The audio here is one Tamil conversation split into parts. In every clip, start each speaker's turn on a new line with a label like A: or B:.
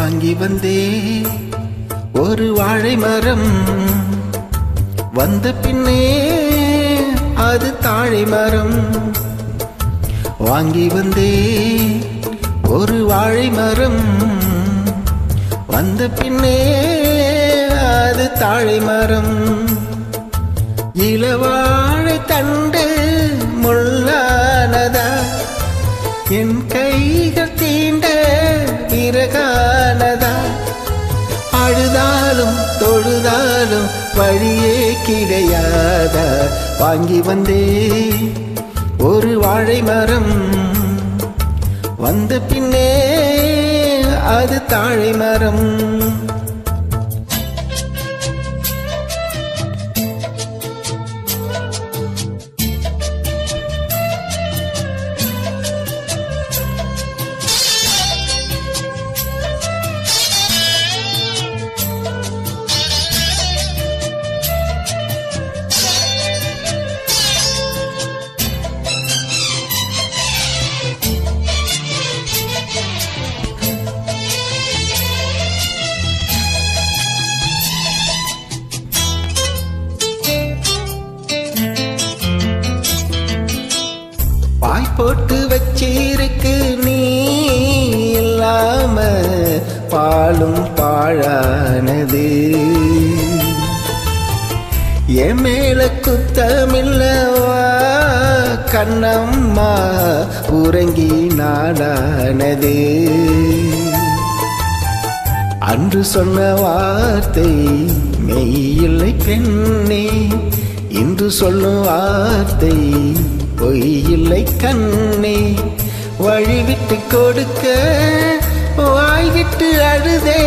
A: வாங்கி வந்தே ஒரு வாழை மரம், வந்த பின்னே அது தாழை மரம். வாங்கி வந்தே ஒரு வாழை மரம், வந்த பின்னே அது தாழை மரம். இளவாழை தண்டு முள்ளானதா, என் கைகள் தீண்ட விறகானதா. அழுதாலும் தொழுதாலும் வழியே கிடையாதா. வாங்கி வந்தே ஒரு வாழை மரம், வந்த பின்னே அது தாழை மரம். பாய் போட்டு வச்சிருக்கு நீ இல்லாம, பாலும் பாழானது. என் மேல குத்தமில்லவா கண்ணம்மா, உறங்கி நாளானது. அன்று சொன்ன வார்த்தை மெய்யில்லை பெண்ணே, இன்று சொல்லும் வார்த்தை பொய்யில்லை கண்ணே. வழிவிட்டு கொடுக்க வாய்விட்டு அழுதே,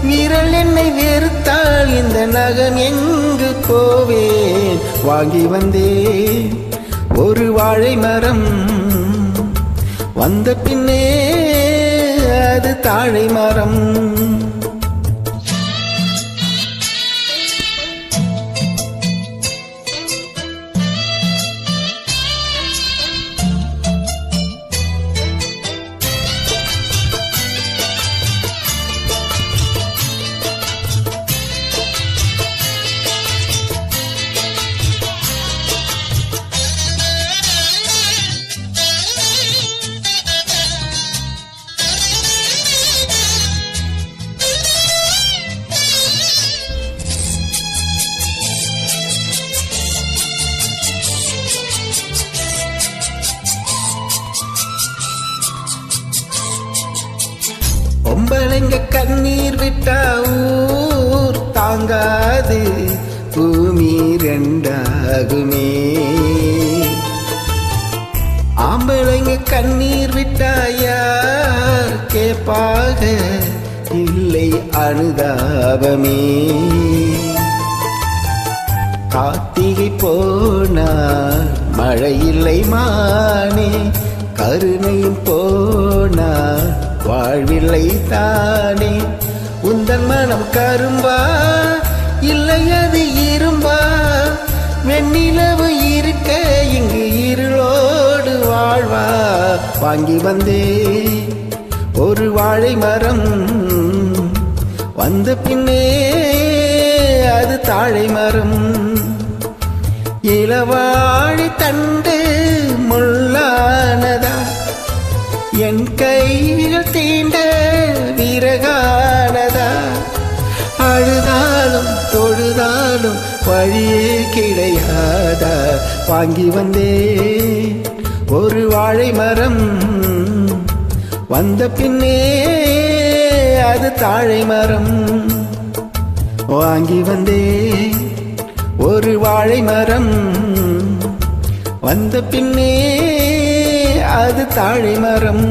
A: விரல் என்னை வெறுத்தால் இந்த நகம் எங்கு போவேன். வாங்கி வந்தே ஒரு வாழை மரம், வந்த பின்னே அது தாழை மரம். பொம்பளைங்க கண்ணீர் விட்டா ஊர் தாங்காது, பூமி ரெண்டாகுமே. ஆம்பளைங்க கண்ணீர் விட்டா யார் கேப்பாக, இல்லை அனுதாபமே. கார்த்திகை போனார் மழை இல்லை மானே, கருணையும் போனார் வாழ்வில்லை தானே. உந்தன் மனம் கரும்பா இல்லை அது இரும்பா, வெண்ணிலவு இருக்க இங்கு இருளோடு வாழ்வா. வாங்கி வந்தே ஒரு வாழை மரம், வந்த பின்னே அது தாழை மரம். இளவாழை தண்டு முள்ளானதா, என் கைகள் தீண்ட விறகானதா. அழுதாலும் தொழுதாலும் வழியே கிடையாதா. வாங்கி வந்தே ஒரு வாழை மரம், வந்த பின்னே அது தாழை மரம். வாங்கி வந்தே ஒரு வாழை மரம், வந்த பின்னே அது தாழை மரம்.